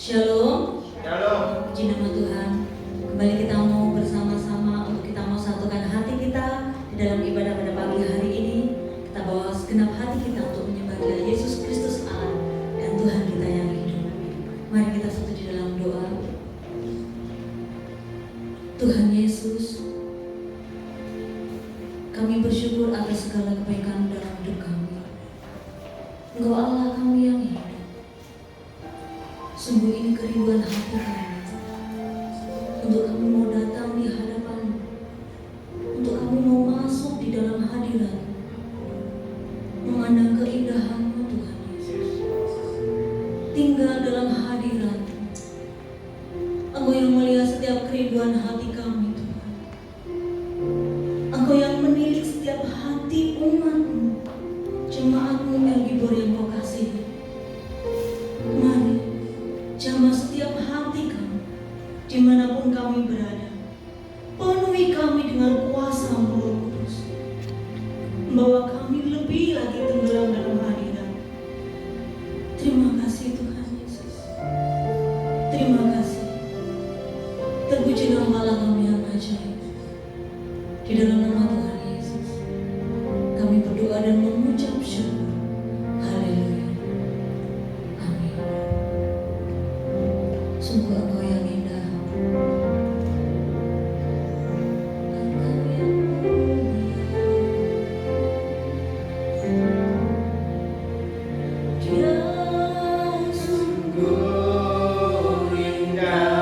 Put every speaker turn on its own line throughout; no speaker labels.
Shalom.
Shalom.
Puji nama Tuhan. Kembali kita mau bersama-sama untuk kita mau satukan hati kita di dalam ibadah pada pagi hari ini. Kita bawa segenap hati kita untuk menyembah Dia Yesus Kristus Allah dan Tuhan kita yang hidup. Mari kita satu di dalam doa. Tuhan Yesus, kami bersyukur atas segala kebaikan dalam hidup kami. Engkau Allah kami yang hidup. Sungguh ini kerinduan hati kami untuk kami mau datang di hadapan-Mu, untuk kami mau masuk di dalam hadirat, memandang keindahan-Mu Tuhan Yesus, tinggal dalam hadirat. Engkau yang melihat setiap kerinduan hati kami Tuhan. Engkau yang menilik setiap hati umat-Mu, jemaat-Mu El Gibor yang Kau kasihi. Mari jamah setiap hati kami, dimanapun kami berada. Penuhi kami dengan kuasa-Mu Roh Kudus, membawa kami lebih lagi tenggelam dalam hadirat. Terima kasih Tuhan Yesus. Terima kasih. Terpuji nama Allah kami yang ajaib. Di dalam nama Tuhan Yesus, kami berdoa dan mengucap syukur. Haleluya. Amin. Sungguh Engkau yang indah, Engkau yang mulia. Dia sungguh
indah.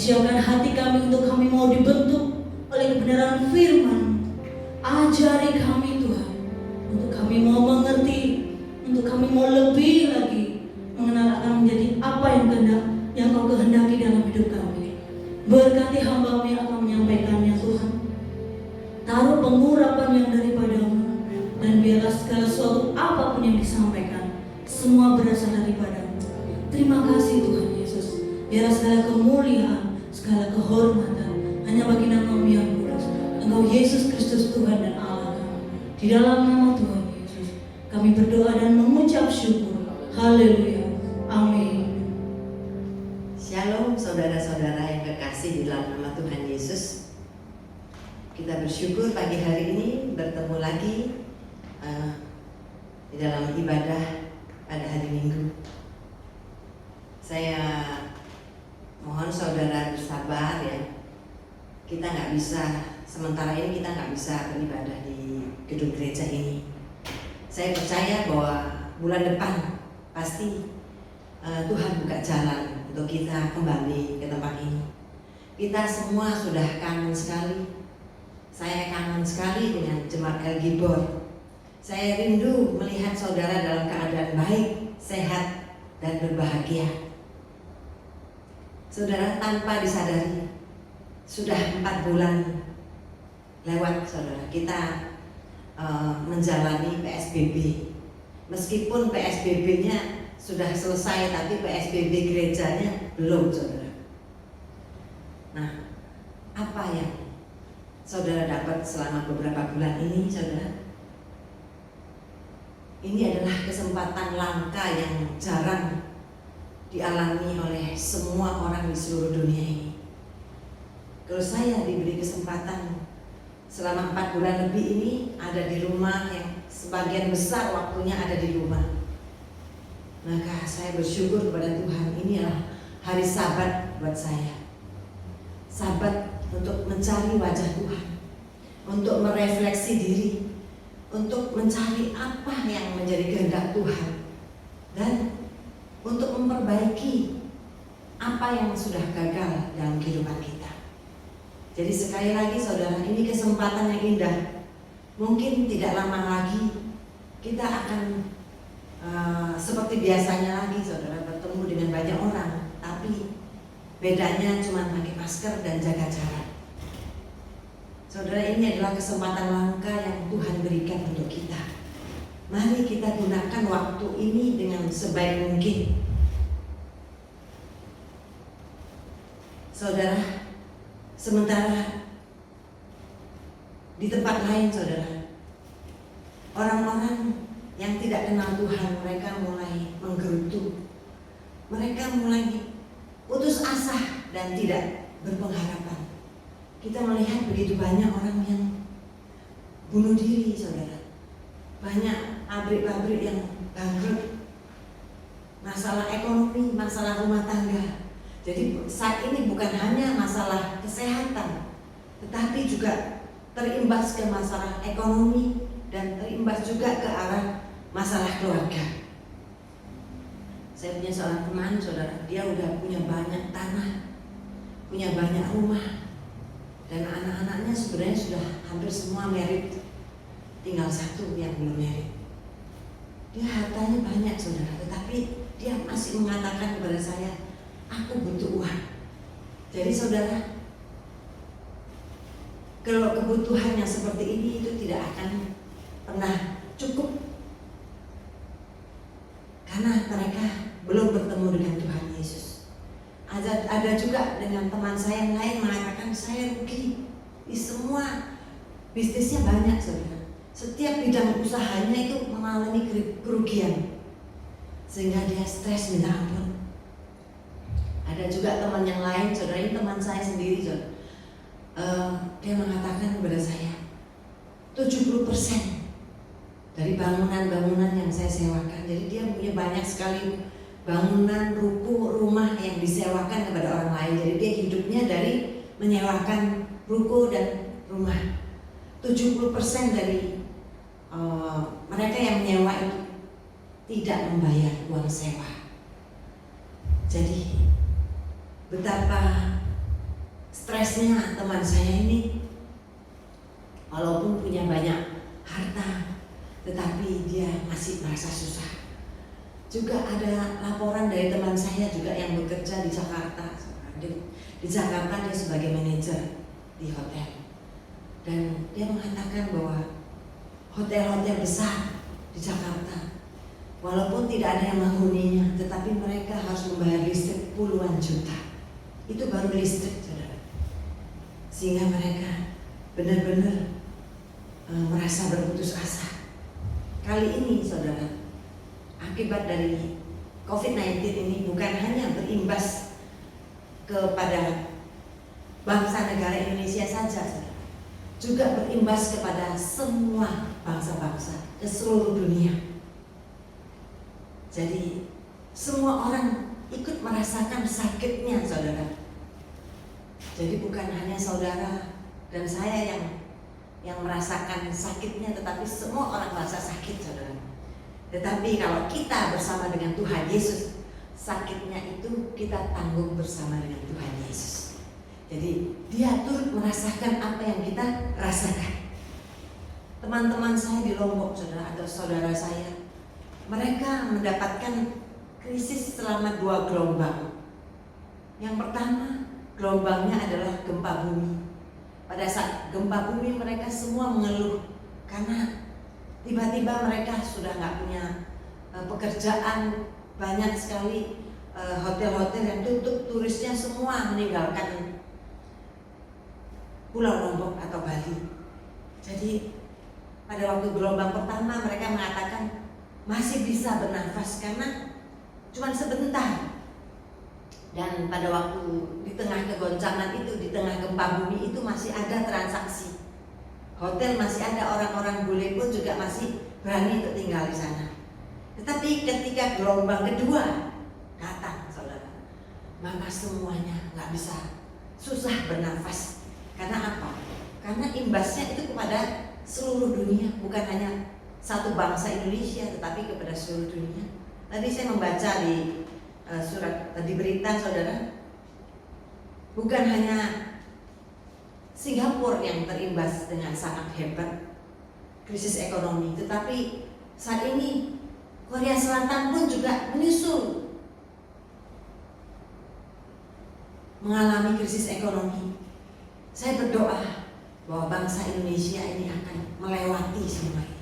siapkan hati kami untuk kami mau dibentuk oleh kebenaran firman. Ajari kami Tuhan, untuk kami mau mengerti, untuk kami mau lebih lagi mengenal akan menjadi apa yang Kau kehendaki dalam hidup kami. Berkati hamba-Mu yang akan menyampaikannya Tuhan. Taruh pengurapan yang daripadamu, dan biarlah segala sesuatu apapun yang disampaikan semua berasal daripadamu. Terima kasih Tuhan Yesus. Biarlah segala kemuliaan, segala kehormatan hanya bagi nama-Mu yang kudus, Engkau Yesus Kristus Tuhan dan Allah kami. Di dalam nama Tuhan Yesus kami berdoa dan mengucap syukur. Haleluya. Amin.
Shalom saudara-saudara yang kekasih di dalam nama Tuhan Yesus. Kita bersyukur pagi hari ini bertemu lagi di dalam ibadah pada hari Minggu. Saya mohon saudara bersabar ya. Kita nggak bisa, sementara ini kita nggak bisa beribadah di gedung gereja ini. Saya percaya bahwa bulan depan pasti Tuhan buka jalan untuk kita kembali ke tempat ini. Kita semua sudah kangen sekali Saya kangen sekali dengan jemaat El Gibor. Saya rindu melihat saudara dalam keadaan baik, sehat, dan berbahagia. Saudara, tanpa disadari sudah 4 bulan lewat, saudara, kita menjalani PSBB. Meskipun PSBB-nya sudah selesai, tapi PSBB gerejanya belum, saudara. Nah, apa yang saudara dapat selama beberapa bulan ini, saudara? Ini adalah kesempatan langka yang jarang dialami oleh semua orang di seluruh dunia ini. Kalau saya diberi kesempatan selama 4 bulan lebih ini ada di rumah, yang sebagian besar waktunya ada di rumah, maka saya bersyukur kepada Tuhan. Inilah hari Sabat buat saya. Sabat untuk mencari wajah Tuhan, untuk merefleksi diri, untuk mencari apa yang menjadi kehendak Tuhan, dan untuk memperbaiki apa yang sudah gagal dalam kehidupan kita. Jadi sekali lagi saudara, ini kesempatan yang indah. Mungkin tidak lama lagi kita akan seperti biasanya lagi, saudara, bertemu dengan banyak orang, tapi bedanya cuma pakai masker dan jaga jarak. Saudara, ini adalah kesempatan langka yang Tuhan berikan untuk kita. Mari kita gunakan waktu ini dengan sebaik mungkin. Saudara, sementara di tempat lain, saudara, orang-orang yang tidak kenal Tuhan, mereka mulai menggerutu. Mereka mulai putus asa dan tidak berpengharapan. Kita melihat begitu banyak orang yang bunuh diri, saudara. Banyak pabrik-pabrik yang bangkrut. Masalah ekonomi, masalah rumah tangga. Jadi saat ini bukan hanya masalah kesehatan, tetapi juga terimbas ke masalah ekonomi dan terimbas juga ke arah masalah keluarga. Saya punya seorang teman, saudara, dia udah punya banyak tanah, punya banyak rumah, dan anak-anaknya sebenarnya sudah hampir semua married, tinggal satu yang belum married. Dia hartanya banyak, saudara, tetapi dia masih mengatakan kepada saya, aku butuh uang. Jadi saudara, kalau kebutuhan yang seperti ini itu tidak akan pernah cukup, karena mereka belum bertemu dengan Tuhan Yesus. Ada juga dengan teman saya yang lain mengatakan, saya rugi di semua bisnisnya banyak, saudara. Setiap bidang usahanya itu mengalami kerugian, sehingga dia stres minta ampun. Ada juga teman yang lain, saudara, ini teman saya sendiri, saudara. Dia mengatakan kepada saya, 70% dari bangunan-bangunan yang saya sewakan. Jadi dia punya banyak sekali bangunan, ruko, rumah yang disewakan kepada orang lain. Jadi dia hidupnya dari menyewakan ruko dan rumah. 70% dari mereka yang menyewa itu tidak membayar uang sewa. Jadi betapa stresnya teman saya ini, walaupun punya banyak harta, tetapi dia masih merasa susah. Juga ada laporan dari teman saya juga yang bekerja di Jakarta. Di Jakarta dia sebagai manajer di hotel, dan dia mengatakan bahwa hotel-hotel besar di Jakarta, walaupun tidak ada yang menghuninya, tetapi mereka harus membayar listrik puluhan juta. Itu baru listrik, saudara. Sehingga mereka benar-benar merasa berputus asa. Kali ini, saudara, akibat dari COVID-19 ini bukan hanya berimbas kepada bangsa negara Indonesia saja, saudara, juga berimbas kepada semua bangsa-bangsa di seluruh dunia. Jadi semua orang ikut merasakan sakitnya, saudara. Jadi bukan hanya saudara dan saya yang merasakan sakitnya, tetapi semua orang merasa sakit, saudara. Tetapi kalau kita bersama dengan Tuhan Yesus, sakitnya itu kita tanggung bersama dengan Tuhan Yesus. Jadi dia turut merasakan apa yang kita rasakan. Teman-teman saya di Lombok, saudara, atau saudara saya, mereka mendapatkan krisis selama 2 gelombang. Yang pertama, gelombangnya adalah gempa bumi. Pada saat gempa bumi mereka semua mengeluh karena tiba-tiba mereka sudah nggak punya pekerjaan, banyak sekali hotel-hotel yang tutup, turisnya semua meninggalkan Pulau Lombok atau Bali. Jadi pada waktu gelombang pertama mereka mengatakan masih bisa bernafas karena cuma sebentar. Dan pada waktu di tengah kegoncangan itu, di tengah gempa bumi itu masih ada transaksi. Hotel masih ada, orang-orang bule pun juga masih berani untuk tinggal di sana. Tetapi ketika gelombang kedua datang, saudara, maka semuanya nggak bisa, susah bernafas. Karena apa? Karena imbasnya itu kepada seluruh dunia, bukan hanya satu bangsa Indonesia, tetapi kepada seluruh dunia. Tadi saya membaca di surat, di berita, saudara, bukan hanya Singapura yang terimbas dengan sangat hebat krisis ekonomi, tetapi saat ini Korea Selatan pun juga menyusul mengalami krisis ekonomi. Saya berdoa bahwa bangsa Indonesia ini akan melewati semua ini.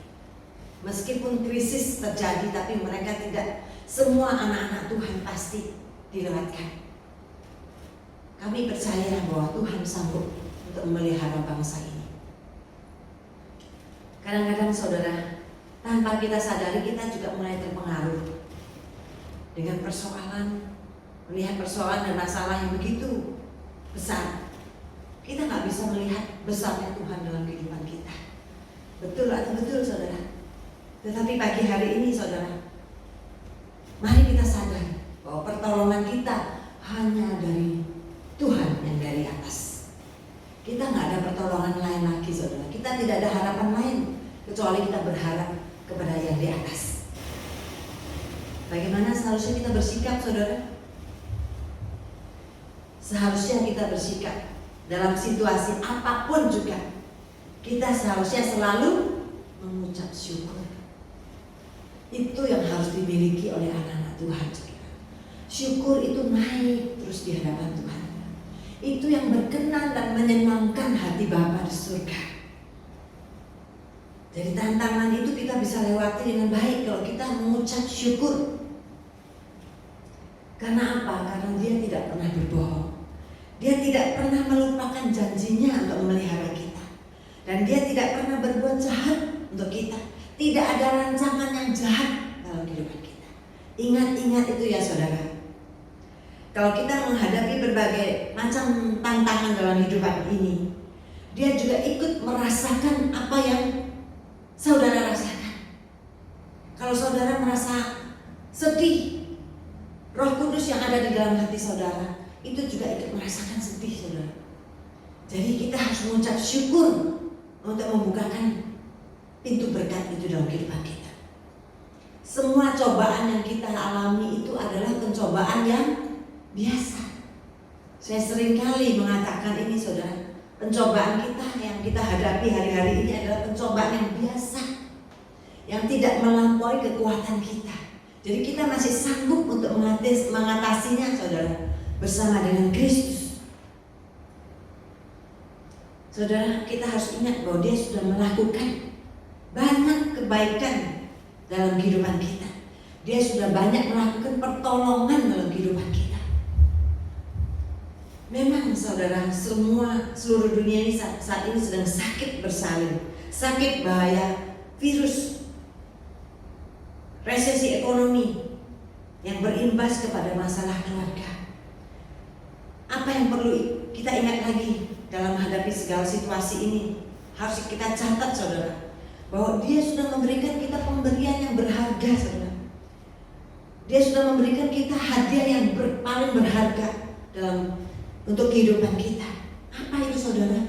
Meskipun krisis terjadi, tapi mereka tidak, semua anak-anak Tuhan pasti dilewatkan. Kami percaya bahwa Tuhan sanggup untuk memelihara bangsa ini. Kadang-kadang saudara, tanpa kita sadari kita juga mulai terpengaruh dengan persoalan, melihat persoalan dan masalah yang begitu besar. Kita nggak bisa melihat besarnya Tuhan dalam kehidupan kita. Betul atau betul, saudara? Tetapi pagi hari ini, saudara, mari kita sadar bahwa pertolongan kita hanya dari Tuhan yang dari atas. Kita nggak ada pertolongan lain lagi, saudara. Kita tidak ada harapan lain kecuali kita berharap kepada yang di atas. Bagaimana seharusnya kita bersikap, saudara? Seharusnya kita bersikap dalam situasi apapun juga, kita seharusnya selalu mengucap syukur. Itu yang harus dimiliki oleh anak-anak Tuhan. Syukur itu naik terus di hadapan Tuhan. Itu yang berkenan dan menyenangkan hati Bapa di surga. Jadi tantangan itu kita bisa lewati dengan baik kalau kita mengucap syukur. Karena apa? Karena Dia tidak pernah berbohong. Dia tidak pernah melupakan janjinya untuk memelihara kita. Dan Dia tidak pernah berbuat jahat untuk kita. Tidak ada rancangan yang jahat dalam kehidupan kita. Ingat-ingat itu ya, saudara. Kalau kita menghadapi berbagai macam tantangan dalam hidupan ini, Dia juga ikut merasakan apa yang saudara rasakan. Kalau saudara merasa sedih, Roh Kudus yang ada di dalam hati saudara itu juga ikut merasakan sedih, saudara. Jadi kita harus mengucap syukur untuk membukakan pintu berkat itu dalam kehidupan kita. Semua cobaan yang kita alami itu adalah pencobaan yang biasa. Saya sering kali mengatakan ini, saudara. Pencobaan kita yang kita hadapi hari-hari ini adalah pencobaan yang biasa, yang tidak melampaui kekuatan kita. Jadi kita masih sanggup untuk mengatasinya, saudara, bersama dengan Kristus. Saudara, kita harus ingat bahwa Dia sudah melakukan banyak kebaikan dalam kehidupan kita. Dia sudah banyak melakukan pertolongan dalam kehidupan kita. Memang saudara, seluruh dunia ini saat ini sedang sakit bersalin, sakit bahaya virus, resesi ekonomi yang berimbas kepada masalah keluarga. Apa yang perlu kita ingat lagi dalam menghadapi segala situasi ini? Harus kita catat, saudara, bahwa Dia sudah memberikan kita pemberian yang berharga, saudara. Dia sudah memberikan kita hadiah yang paling berharga untuk kehidupan kita. Apa itu, saudara?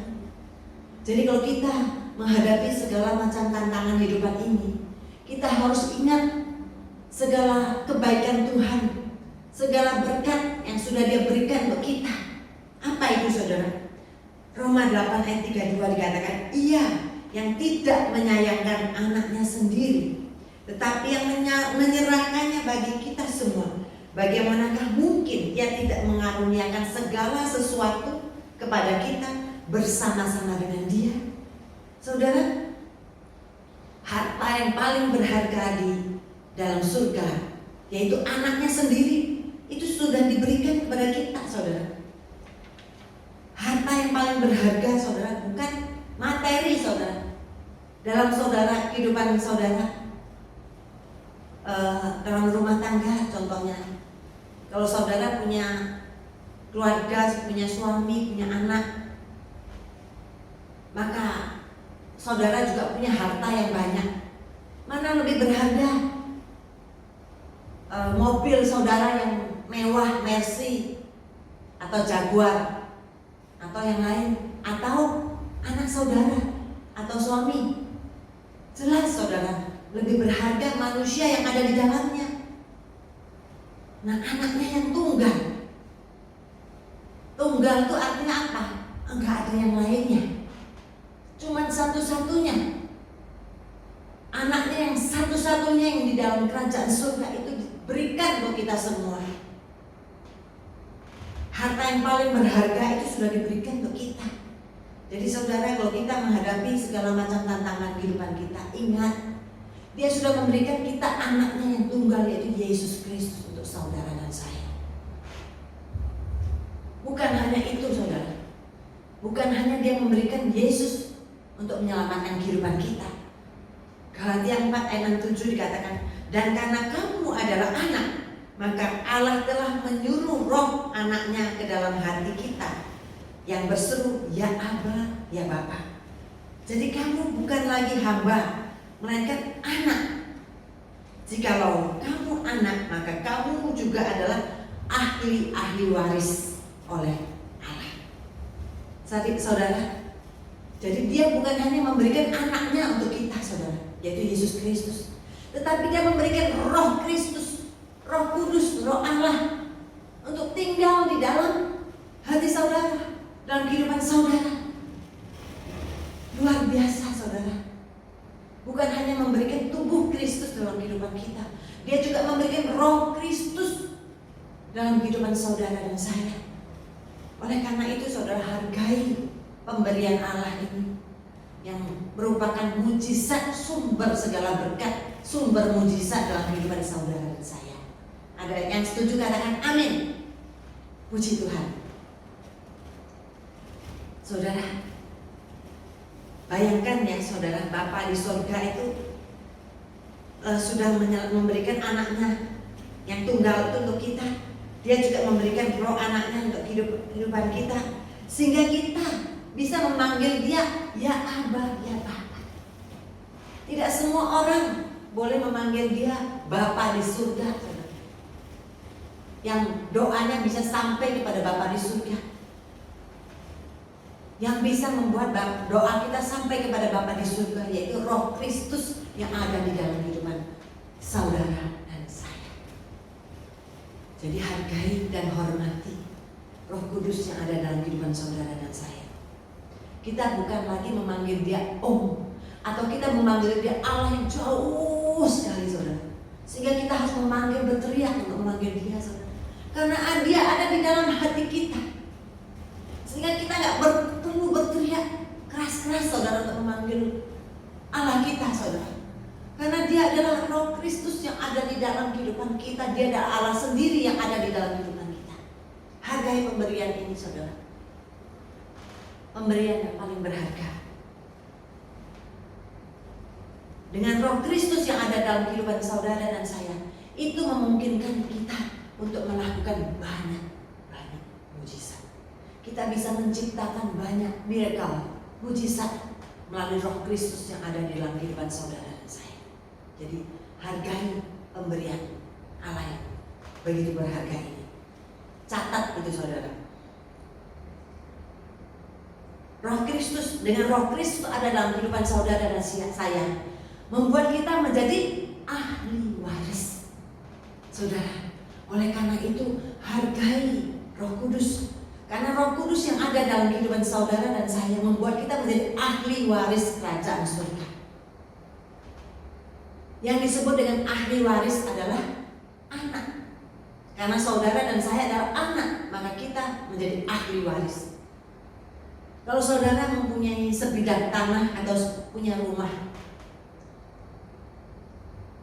Jadi kalau kita menghadapi segala macam tantangan kehidupan ini, kita harus ingat segala kebaikan Tuhan, segala berkat yang sudah Dia berikan untuk kita. Apa Apa itu saudara? Roma 8 ayat 32 dikatakan, ia yang tidak menyayangkan anaknya sendiri, tetapi yang menyerahkannya bagi kita semua. Bagaimanakah mungkin ia tidak mengaruniakan segala sesuatu kepada kita bersama-sama dengan dia? Saudara, harta yang paling berharga di dalam surga, yaitu anaknya sendiri, itu sudah diberikan kepada kita, saudara. Harta yang paling berharga, saudara, bukan materi, saudara. Dalam saudara, kehidupan saudara, dalam rumah tangga contohnya, kalau saudara punya keluarga, punya suami, punya anak, maka saudara juga punya harta yang banyak. Mana lebih berharga? Mobil saudara yang mewah, Mercy atau Jaguar atau yang lain, atau anak saudara atau suami? Jelas saudara, lebih berharga manusia yang ada di dalamnya. Nah, anaknya yang tunggal. Tunggal itu artinya apa? Enggak ada yang lainnya, cuman satu-satunya. Anaknya yang satu-satunya yang di dalam kerajaan surga itu diberikan untuk kita semua. Harta yang paling berharga itu sudah diberikan untuk kita. Jadi saudara, kalau kita menghadapi segala macam tantangan kehidupan kita, ingat, dia sudah memberikan kita anaknya yang tunggal, yaitu Yesus Kristus untuk saudara dan saya. Bukan hanya itu saudara, bukan hanya dia memberikan Yesus untuk menyelamatkan kehidupan kita. Galatia 4 ayat 7 dikatakan, dan karena kamu adalah anak, maka Allah telah menyuruh roh anaknya ke dalam hati kita, yang berseru, ya Aba, ya Bapa. Jadi kamu bukan lagi hamba, melainkan anak. Jikalau kamu anak, maka kamu juga adalah ahli waris oleh Allah. Saudara, jadi dia bukan hanya memberikan anaknya untuk kita, saudara, yaitu Yesus Kristus, tetapi dia memberikan roh Kristus, roh kudus, roh Allah, untuk tinggal di dalam hati saudara, dalam kehidupan saudara. Luar biasa saudara. Bukan hanya memberikan tubuh Kristus dalam kehidupan kita, dia juga memberikan roh Kristus dalam kehidupan saudara dan saya. Oleh karena itu saudara, hargai pemberian Allah ini, yang merupakan mujizat, sumber segala berkat, sumber mujizat dalam kehidupan saudara dan saya. Ada yang setuju katakan amin. Puji Tuhan. Saudara, bayangkan ya saudara, Bapa di surga itu sudah memberikan anaknya yang tunggal itu untuk kita. Dia juga memberikan roh anaknya untuk kehidupan kita, sehingga kita bisa memanggil dia ya Aba, ya Bapa. Tidak semua orang boleh memanggil dia Bapa di surga, saudara, yang doanya bisa sampai kepada Bapa di surga, yang bisa membuat doa kita sampai kepada Bapa di surga, yaitu roh Kristus yang ada di dalam kehidupan saudara dan saya. Jadi hargai dan hormati roh kudus yang ada dalam kehidupan saudara dan saya. Kita bukan lagi memanggil dia Om, atau kita memanggil dia Allah yang jauh sekali saudara, sehingga kita harus memanggil, berteriak untuk memanggil dia saudara, karena dia ada di dalam hati kita, sehingga kita nggak perlu berteriak keras-keras saudara untuk memanggil Allah kita saudara, karena dia adalah roh Kristus yang ada di dalam kehidupan kita. Dia adalah Allah sendiri yang ada di dalam kehidupan kita. Hargai pemberian ini saudara, pemberian yang paling berharga. Dengan roh Kristus yang ada dalam kehidupan saudara dan saya, itu memungkinkan kita untuk melakukan banyak mujizat. Kita bisa menciptakan banyak miracle, mujizat melalui roh Kristus yang ada di dalam kehidupan saudara dan saya. Jadi hargai pemberian Allah yang begitu berharga ini. Catat itu saudara. Roh Kristus, dengan roh Kristus ada dalam kehidupan saudara dan saya, membuat kita menjadi ahli waris. Saudara, oleh karena itu hargai roh kudus, Karena Roh Kudus yang ada dalam kehidupan saudara dan saya membuat kita menjadi ahli waris kerajaan surga. Yang disebut dengan ahli waris adalah anak. Karena saudara dan saya adalah anak, maka kita menjadi ahli waris. Kalau saudara mempunyai sebidang tanah atau punya rumah,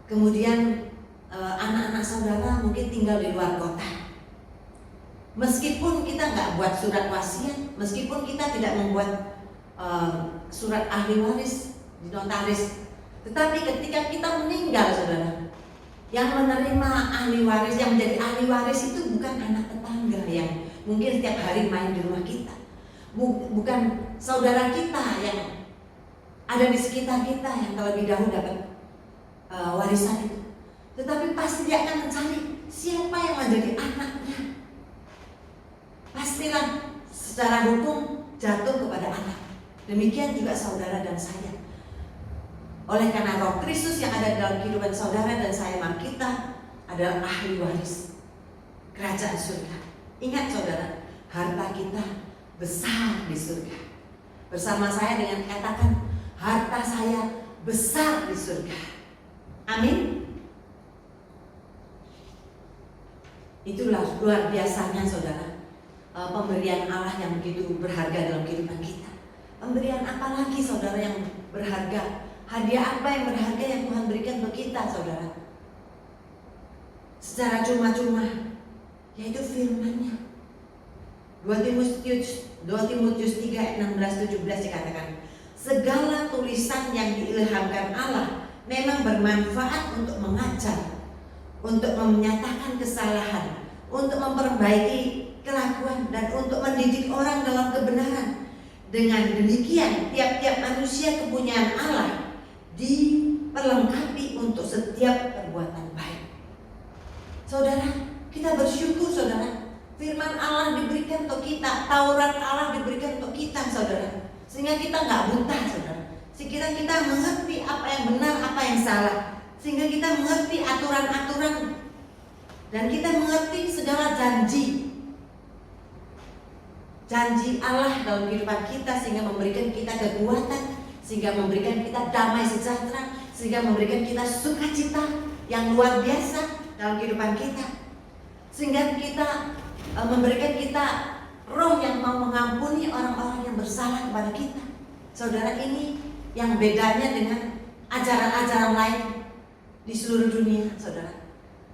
kemudian anak-anak saudara mungkin tinggal di luar kota. Meskipun kita nggak buat surat wasiat, meskipun kita tidak membuat surat ahli waris di notaris, tetapi ketika kita meninggal, saudara, yang menerima ahli waris, yang menjadi ahli waris itu bukan anak tetangga yang mungkin setiap hari main di rumah kita, bukan saudara kita yang ada di sekitar kita yang terlebih dahulu dapat warisan itu, tetapi pasti dia akan mencari siapa yang menjadi anaknya. Pastilah secara hukum jatuh kepada anak. Demikian juga saudara dan saya. Oleh karena Roh Kristus yang ada dalam kehidupan saudara dan saya, maka kita adalah ahli waris kerajaan surga. Ingat saudara, harta kita besar di surga. Bersama saya dengan katakan, harta saya besar di surga. Amin. Itulah luar biasanya saudara, pemberian Allah yang begitu berharga dalam kehidupan kita. Pemberian apa lagi saudara yang berharga? Hadiah apa yang berharga yang Tuhan berikan bagi kita saudara? Secara cuma-cuma, yaitu firman-Nya. 2 Timotius 3 ayat 16-17 dikatakan, segala tulisan yang diilhamkan Allah memang bermanfaat untuk mengajar, untuk menyatakan kesalahan, untuk memperbaiki kelakuan, dan untuk mendidik orang dalam kebenaran. Dengan demikian tiap-tiap manusia kepunyaan Allah diperlengkapi untuk setiap perbuatan baik. Saudara, kita bersyukur saudara, firman Allah diberikan untuk kita, Taurat Allah diberikan untuk kita saudara, sehingga kita nggak buta saudara, sehingga kita mengerti apa yang benar, apa yang salah, sehingga kita mengerti aturan-aturan, dan kita mengerti segala janji Allah dalam kehidupan kita, sehingga memberikan kita kekuatan, sehingga memberikan kita damai sejahtera, sehingga memberikan kita sukacita yang luar biasa dalam kehidupan kita, sehingga kita memberikan kita roh yang mau mengampuni orang-orang yang bersalah kepada kita. Saudara, ini yang bedanya dengan ajaran-ajaran lain di seluruh dunia saudara.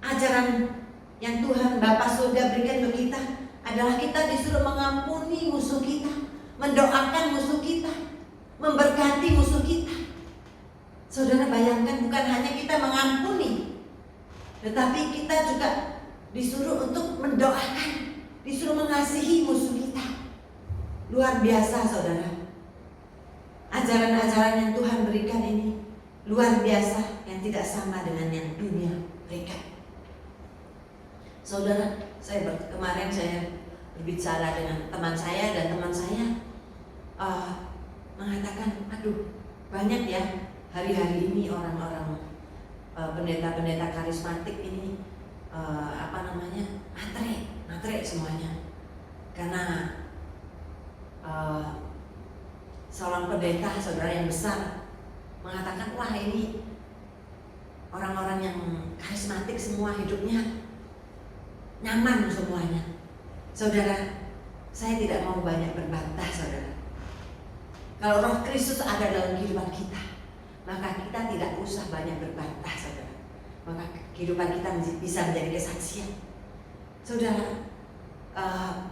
Ajaran yang Tuhan Bapa Surga berikan bagi kita adalah kita disuruh mengampuni musuh kita, mendoakan musuh kita, memberkati musuh kita. Saudara bayangkan, bukan hanya kita mengampuni, tetapi kita juga disuruh untuk mendoakan, disuruh mengasihi musuh kita. Luar biasa saudara. Ajaran-ajaran yang Tuhan berikan ini luar biasa, yang tidak sama dengan yang dunia berikan. Saudara, kemarin saya berbicara dengan teman saya, dan teman saya mengatakan, aduh banyak ya hari-hari ini orang-orang pendeta-pendeta karismatik ini matre semuanya. Karena seorang pendeta saudara yang besar mengatakan, wah ini orang-orang yang karismatik semua hidupnya nyaman semuanya. Saudara, saya tidak mau banyak berbantah saudara. Kalau Roh Kristus ada dalam kehidupan kita, maka kita tidak usah banyak berbantah saudara. Maka kehidupan kita bisa menjadi kesaksian. Saudara,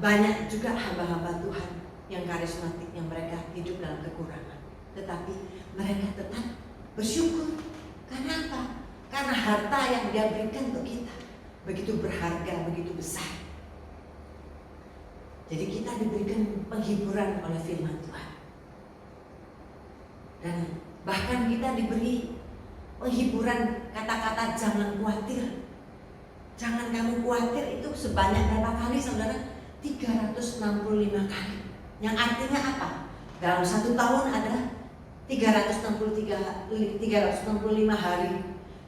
banyak juga hamba-hamba Tuhan yang karismatik, yang mereka hidup dalam kekurangan, tetapi mereka tetap bersyukur. Karena apa? Karena harta yang Dia berikan untuk kita begitu berharga, begitu besar. Jadi kita diberikan penghiburan oleh firman Tuhan, dan bahkan kita diberi penghiburan kata-kata jangan khawatir. Jangan kamu khawatir itu sebanyak berapa kali saudara? 365 kali. Yang artinya apa? Dalam satu tahun ada 365 hari,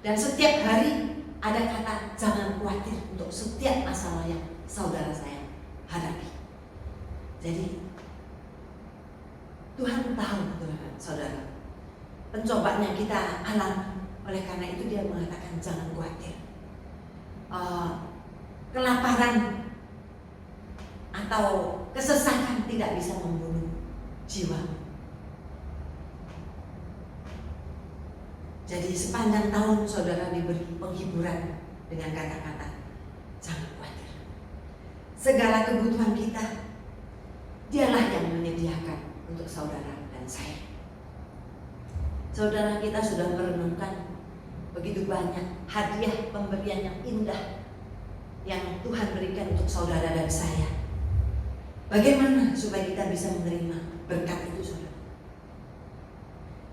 dan setiap hari ada kata jangan khawatir untuk setiap masalah yang saudara saya hadapi. Jadi Tuhan tahu, saudara, pencobaan yang kita alami. Oleh karena itu dia mengatakan jangan khawatir. Kelaparan atau kesesakan tidak bisa membunuh jiwamu. Jadi sepanjang tahun saudara diberi penghiburan dengan kata-kata jangan khawatir. Segala kebutuhan kita dialah yang menyediakan untuk saudara dan saya. Saudara, kita sudah merenungkan begitu banyak hadiah pemberian yang indah yang Tuhan berikan untuk saudara dan saya. Bagaimana supaya kita bisa menerima berkat itu, saudara?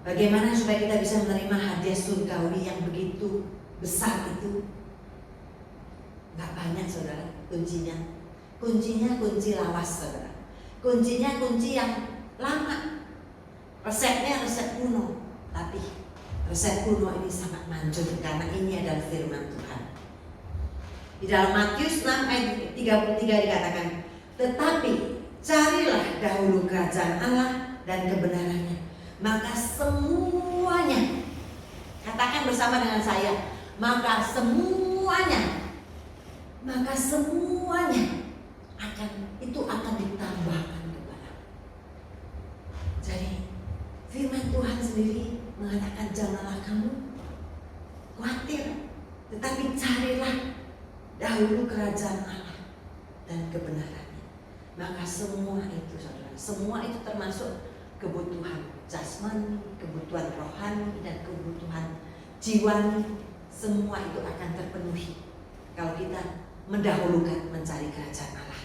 Bagaimana supaya kita bisa menerima hadiah surgawi yang begitu besar itu? Gak banyak, saudara, kuncinya. Kuncinya kunci lawas, saudara. Kuncinya kunci yang lama. Resepnya resep kuno. Tapi resep kuno ini sangat manjur karena ini adalah firman Tuhan. Di dalam Matius 6 ayat 33 dikatakan, tetapi carilah dahulu kerajaan Allah dan kebenarannya, maka semuanya, katakan bersama dengan saya, maka semuanya akan ditambahkan kepadamu. Jadi firman Tuhan sendiri mengatakan janganlah kamu khawatir, tetapi carilah dahulu kerajaan Allah dan kebenarannya. Maka semua itu, saudara, semua itu termasuk kebutuhan jasmani, kebutuhan rohani, dan kebutuhan jiwani, semua itu akan terpenuhi kalau kita mendahulukan mencari kerajaan Allah.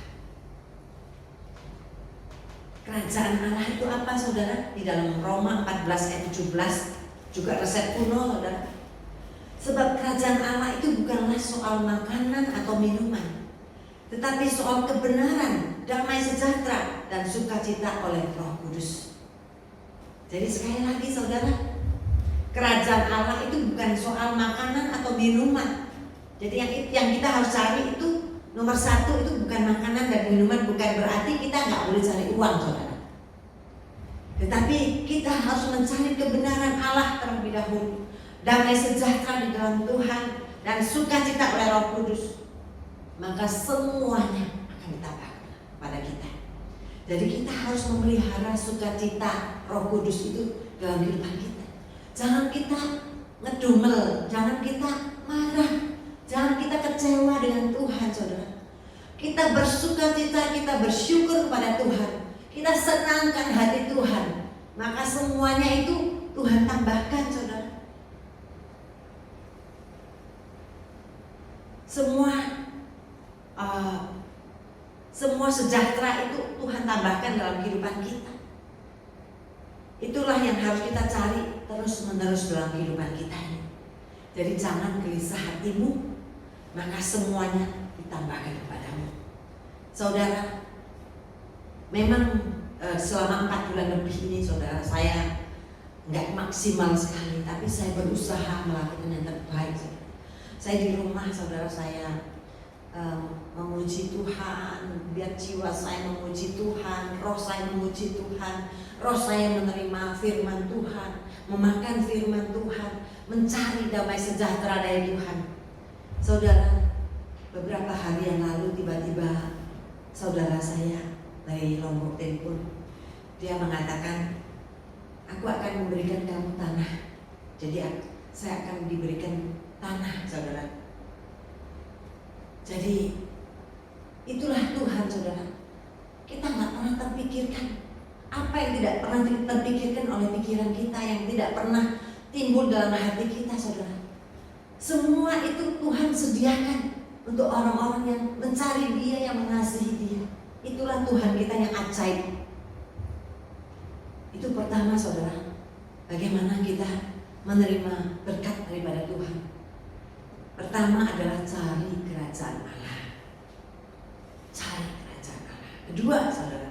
Kerajaan Allah itu apa, saudara? Di dalam Roma 14 ayat 17 juga resep kuno, saudara. Sebab kerajaan Allah itu bukanlah soal makanan atau minuman, tetapi soal kebenaran, damai sejahtera, dan sukacita oleh Roh Kudus. Jadi sekali lagi, saudara, kerajaan Allah itu bukan soal makanan atau minuman. Jadi yang kita harus cari itu nomor satu itu bukan makanan dan minuman. Bukan berarti kita nggak boleh cari uang, saudara. Tetapi kita harus mencari kebenaran Allah terlebih dahulu, damai sejahtera di dalam Tuhan, dan sukacita oleh Roh Kudus. Maka semuanya akan ditambahkan pada kita. Jadi kita harus memelihara sukacita Roh Kudus itu dalam kehidupan kita. Jangan kita ngedumel, jangan kita marah, jangan kita kecewa dengan Tuhan, saudara. Kita bersukacita, kita bersyukur kepada Tuhan, kita senangkan hati Tuhan, maka semuanya itu Tuhan tambahkan, saudara. Semua sejahtera itu Tuhan tambahkan dalam kehidupan kita. Itulah yang harus kita cari terus-menerus dalam kehidupan kita ini. Jadi jangan gelisah hatimu, maka semuanya ditambahkan kepadamu. Saudara, memang selama 4 bulan lebih ini, saudara, saya nggak maksimal sekali, tapi saya berusaha melakukan yang terbaik. Saya di rumah, saudara, saya memuji Tuhan, biar jiwa saya memuji Tuhan, roh saya memuji Tuhan, roh saya menerima firman Tuhan, memakan firman Tuhan, mencari damai sejahtera dari Tuhan. Saudara, beberapa hari yang lalu tiba-tiba saudara saya dari Lombok telepon. Dia mengatakan, aku akan memberikan kamu tanah. Jadi saya akan diberikan tanah, saudara. Jadi itulah Tuhan, saudara. Kita nggak pernah terpikirkan apa yang tidak pernah terpikirkan oleh pikiran kita, yang tidak pernah timbul dalam hati kita, saudara. Semua itu Tuhan sediakan untuk orang-orang yang mencari Dia, yang mengasihi Dia. Itulah Tuhan kita yang ajaib. Itu pertama, saudara. Bagaimana kita menerima berkat daripada Tuhan? Pertama adalah cari kerajaan Allah. Cari kerajaan Allah. Kedua, saudara,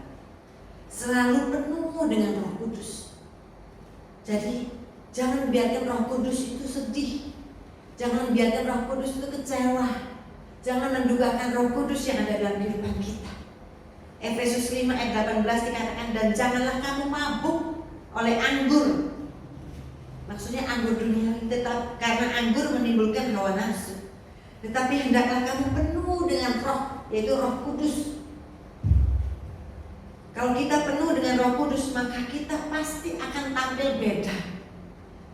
selalu penuh dengan Roh Kudus. Jadi jangan biarkan Roh Kudus itu sedih. Jangan biarkan Roh Kudus itu kecewa. Jangan mendugakan Roh Kudus yang ada dalam kehidupan kita. Efesus 5 ayat 18 dikatakan, dan janganlah kamu mabuk oleh anggur. Maksudnya anggur dunia, tetap karena anggur menimbulkan hawa nafsu. Tetapi hendaklah kamu penuh dengan roh, yaitu Roh Kudus. Kalau kita penuh dengan Roh Kudus, maka kita pasti akan tampil beda.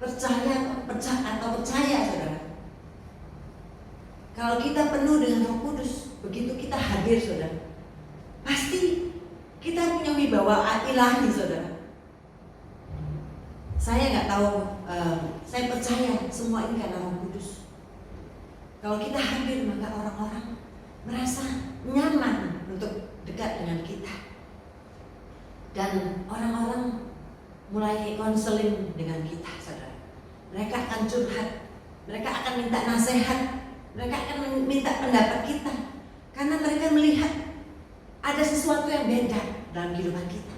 Percaya saudara. Kalau kita penuh dengan Roh Kudus, begitu kita hadir saudara, pasti kita punya wibawa ilahi saudara. Saya nggak tahu, saya percaya semua ini karena Roh Kudus. Kalau kita hadir, maka orang-orang merasa nyaman untuk dekat dengan kita. Dan orang-orang mulai konseling dengan kita saudara. Mereka akan curhat, mereka akan minta nasihat, mereka akan minta pendapat kita, karena mereka melihat ada sesuatu yang beda dalam kehidupan kita.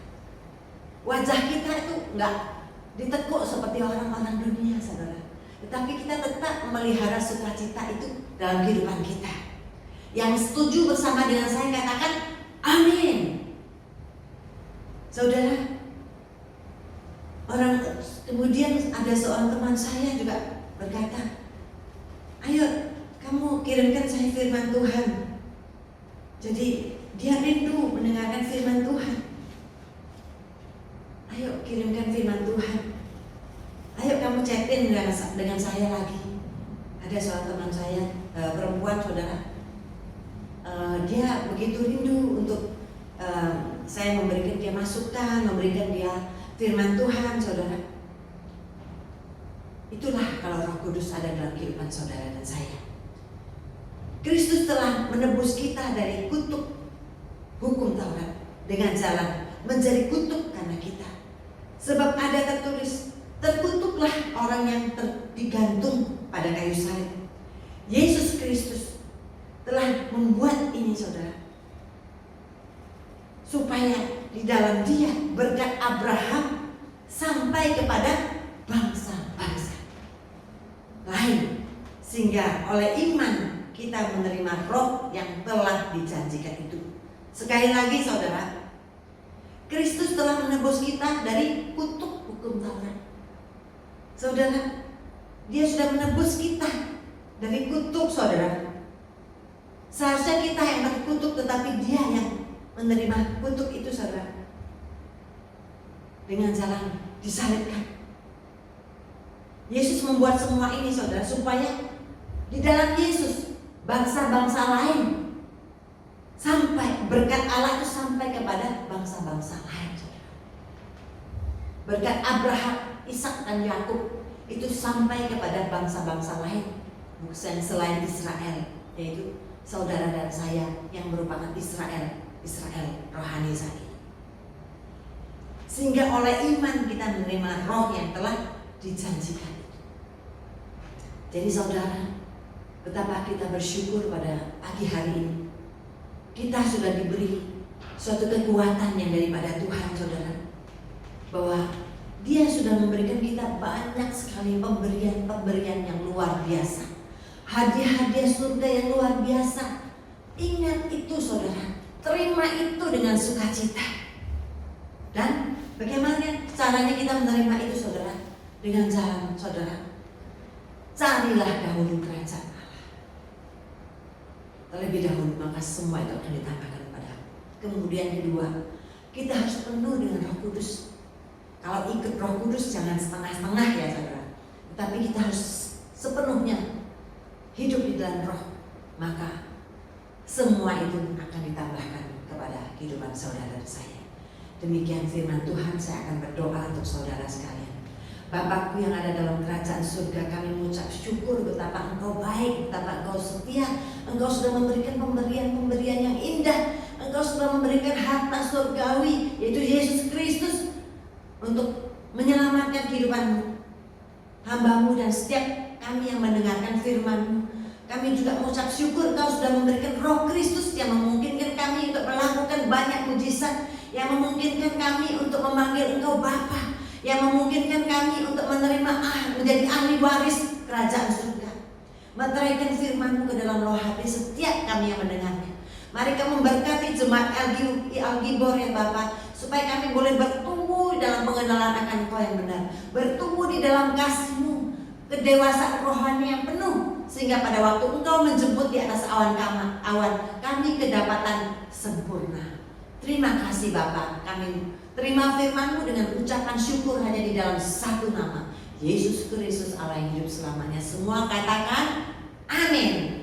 Wajah kita itu enggak ditekuk seperti orang-orang dunia saudara, tetapi kita tetap memelihara sukacita itu dalam kehidupan kita. Yang setuju bersama dengan saya katakan amin. Saudara, kemudian ada seorang teman saya juga berkata, ayo kamu kirimkan saya firman Tuhan. Jadi dia rindu mendengarkan firman Tuhan. Ayo kirimkan firman Tuhan. Ayo kamu chatin dengan saya lagi. Ada seorang teman saya perempuan saudara, dia begitu rindu untuk saya memberikan dia masukan, memberikan dia firman Tuhan saudara. Itulah kalau Roh Kudus ada dalam kehidupan saudara dan saya. Kristus telah menebus kita dari kutuk hukum Taurat dengan jalan menjadi kutuk karena kita. Sebab ada tertulis, terkutuklah orang yang digantung pada kayu salib. Yesus Kristus telah membuat ini saudara, supaya di dalam Dia berkat Abraham sampai kepada bangsa-bangsa lain, sehingga oleh iman kita menerima roh yang telah dijanjikan itu. Sekali lagi saudara, Kristus telah menebus kita dari kutuk hukum Taurat. Saudara, Dia sudah menebus kita dari kutuk saudara. Seharusnya kita yang terkutuk, tetapi Dia yang menerima kutuk itu saudara, dengan jalan disalibkan. Yesus membuat semua ini saudara, supaya di dalam Yesus bangsa-bangsa lain, sampai berkat Allah itu sampai kepada bangsa-bangsa lain saudara. Berkat Abraham, Ishak dan Yakub itu sampai kepada bangsa-bangsa lain, bukan selain Israel, yaitu saudara dan saya yang merupakan Israel rohani saat ini. Sehingga oleh iman kita menerima roh yang telah dijanjikan itu. Jadi saudara, betapa kita bersyukur pada pagi hari ini. Kita sudah diberi suatu kekuatan yang daripada Tuhan saudara, bahwa Dia sudah memberikan kita banyak sekali pemberian yang luar biasa, hadiah-hadiah surga yang luar biasa. Ingat itu saudara, terima itu dengan sukacita. Dan bagaimana caranya kita menerima itu saudara? Dengan jalan saudara, carilah dahulu kerajaan Allah. Terlebih dahulu, maka semua itu akan ditambahkan kepadamu. Kemudian kedua, kita harus penuh dengan Roh Kudus. Kalau ikut Roh Kudus jangan setengah-setengah ya saudara, tetapi kita harus sepenuhnya hidup di dalam Roh. Maka semua itu akan ditambahkan kepada kehidupan saudara dan saya. Demikian firman Tuhan. Saya akan berdoa untuk saudara sekalian. Bapakku yang ada dalam kerajaan surga, kami mengucap syukur betapa Engkau baik, betapa Engkau setia. Engkau sudah memberikan pemberian-pemberian yang indah. Engkau sudah memberikan harta surgawi, yaitu Yesus Kristus, untuk menyelamatkan kehidupan hamba-Mu dan setiap kami yang mendengarkan firman-Mu. Kami juga mengucap syukur Engkau sudah memberikan Roh Kristus yang memungkinkan kami untuk melakukan banyak mujizat, yang memungkinkan kami untuk memanggil Engkau Bapa, yang memungkinkan kami untuk menerima menjadi ahli waris kerajaan surga. Meteraikan firman-Mu ke dalam roh hati setiap kami yang mendengarnya, Mari kamu berkati jemaat Algibor ya Bapa, supaya kami boleh bertumbuh dalam pengenalan akan Engkau yang benar, bertumbuh di dalam kasih-Mu, kedewasaan rohani yang penuh, sehingga pada waktu Engkau menjemput di atas awan, kami kedapatan sempurna. Terima kasih Bapa, kami terima firman-Mu dengan ucapan syukur hanya di dalam satu nama, Yesus Kristus Allah yang hidup selamanya. Semua katakan amin.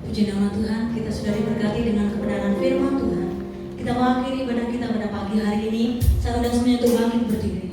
Puji nama Tuhan, kita sudah diberkati dengan kebenaran firman Tuhan. Kita mengakhiri ibadah kita pada pagi hari ini. Saya undang semuanya untuk bangkit berdiri.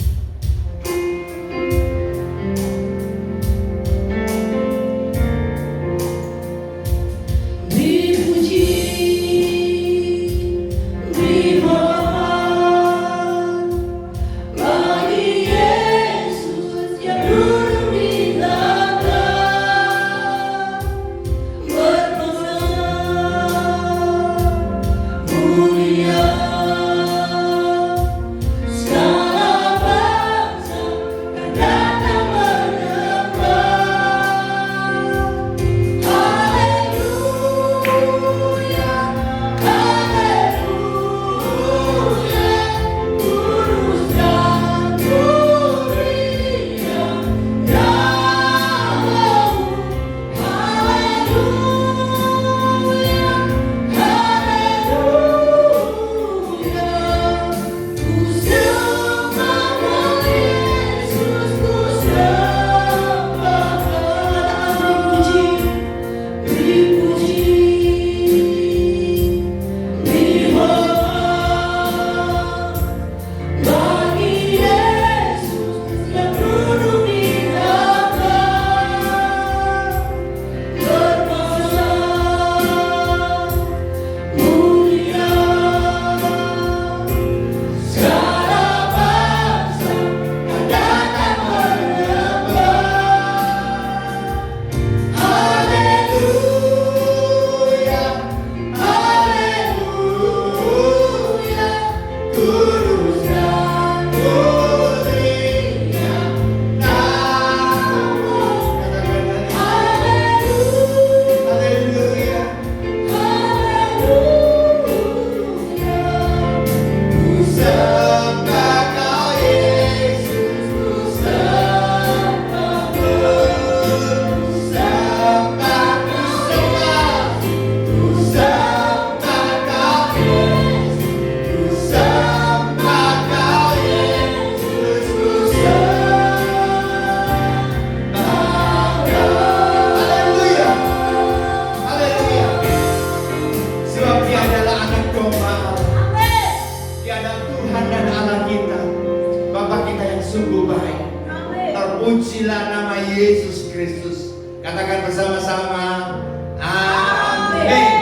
Terpujilah nama Yesus Kristus. Katakan bersama-sama, amin.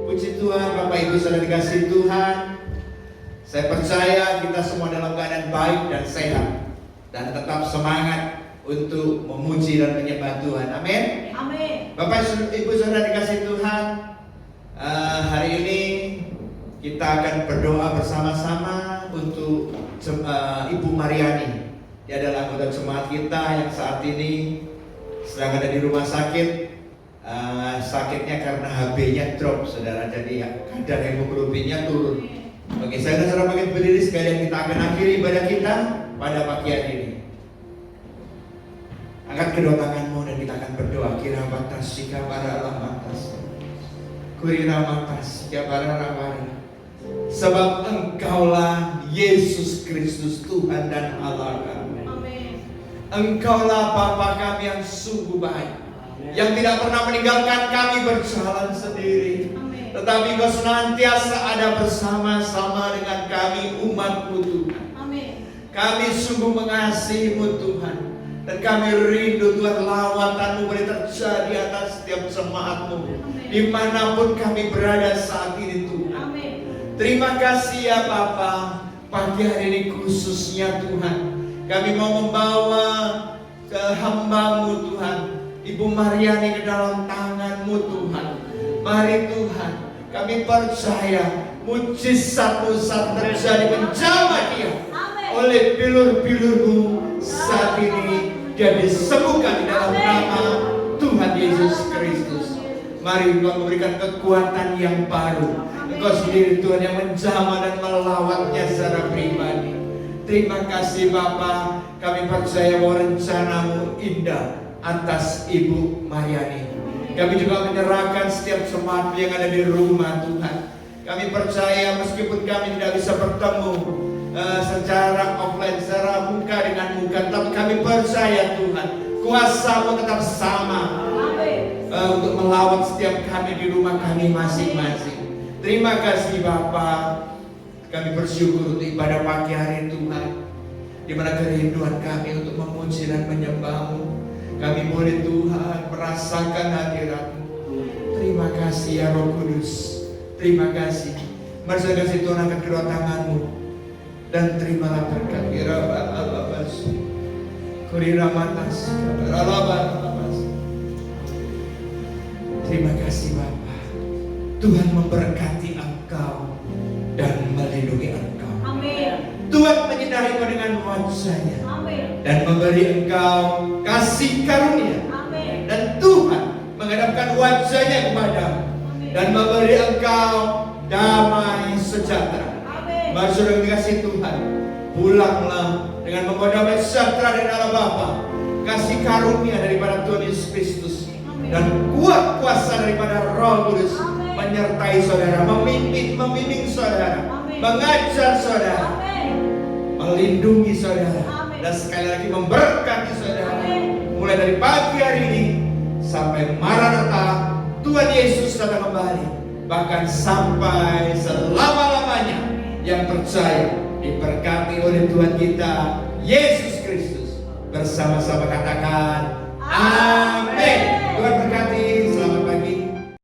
Puji Tuhan. Bapak Ibu saudara dikasihi Tuhan, saya percaya kita semua dalam keadaan baik dan sehat, dan tetap semangat untuk memuji dan menyembah Tuhan. Amin.
Amin.
Bapak Ibu saudara dikasihi Tuhan, hari ini kita akan berdoa bersama-sama untuk Ibu Mariani. Dia adalah anggota jemaat kita yang saat ini sedang ada di rumah sakit. Sakitnya karena HB-nya drop, saudara. Jadi kadar hemoglobinnya turun. Oke, saya dan saudara bangkit berdiri sekalian, kita akan akhiri ibadah kita pada pagi hari ini. Angkat kedua tanganmu dan kita akan berdoa. Kira batas jika para Allah batas, kurira batas jika para Allah. Sebab Engkaulah Yesus Kristus Tuhan dan Allah kami.
Amin.
Engkaulah Bapa kami yang sungguh baik, yang tidak pernah meninggalkan kami berjalan sendiri.
Amin.
Tetapi Kau senantiasa ada bersama-sama dengan kami umat-Mu Tuhan.
Amin.
Kami sungguh mengasihi-Mu Tuhan, dan kami rindu Tuhan lawatan-Mu boleh terjadi atas setiap jemaat-Mu dimanapun kami berada saat ini Tuhan.
Amin.
Terima kasih ya Bapa, pagi hari ini khususnya Tuhan, kami mau membawa ke hamba-Mu Tuhan, Ibu Mariani, ke dalam tangan-Mu Tuhan. Mari Tuhan, kami percaya mujizat-mujizat terjadi menjamah dia. Oleh bilur-bilur-Mu saat ini dia disembuhkan di dalam nama Tuhan Yesus Kristus. Mari Tuhan memberikan kekuatan yang baru. Engkau sendiri Tuhan yang menjamah dan melawatnya secara pribadi. Terima kasih Bapa, kami percaya bahwa rencana-Mu indah atas Ibu Mariani. Kami juga menyerahkan setiap jemaat yang ada di rumah Tuhan. Kami percaya meskipun kami tidak bisa bertemu secara offline, secara muka dengan muka, tapi kami percaya Tuhan, kuasa-Mu tetap sama untuk melawat setiap kami di rumah kami masing-masing. Terima kasih Bapa. Kami bersyukur untuk ibadah pagi hari Tuhan, di mana kerinduan kami untuk memuji dan menyembah-Mu. Kami boleh Tuhan merasakan hadirat-Mu. Terima kasih ya Roh Kudus. Terima kasih. Mari saya kasih Tuhan angkat kedua tangan-Mu dan terimalah berkat. Terima kasih Bapa. Tuhan memberkati engkau dan melindungi engkau.
Amin.
Tuhan menyinari engkau dengan wajah-Nya.
Amin.
Dan memberi engkau kasih karunia.
Amin.
Dan Tuhan menghadapkan wajah-Nya kepadamu dan memberi engkau damai sejahtera.
Amin.
Mari saudara dikasih Tuhan, pulanglah dengan membawa damai sejahtera dari Allah Bapa, kasih karunia daripada Tuhan Yesus Kristus, dan kuat kuasa daripada Roh Kudus menyertai saudara, membimbing saudara, mengajar saudara, melindungi saudara, dan sekali lagi memberkati saudara. Mulai dari pagi hari ini sampai Maranatha, Tuhan Yesus datang kembali, bahkan sampai selama-lamanya. Yang percaya diberkati oleh Tuhan kita Yesus Kristus. Bersama-sama katakan amin.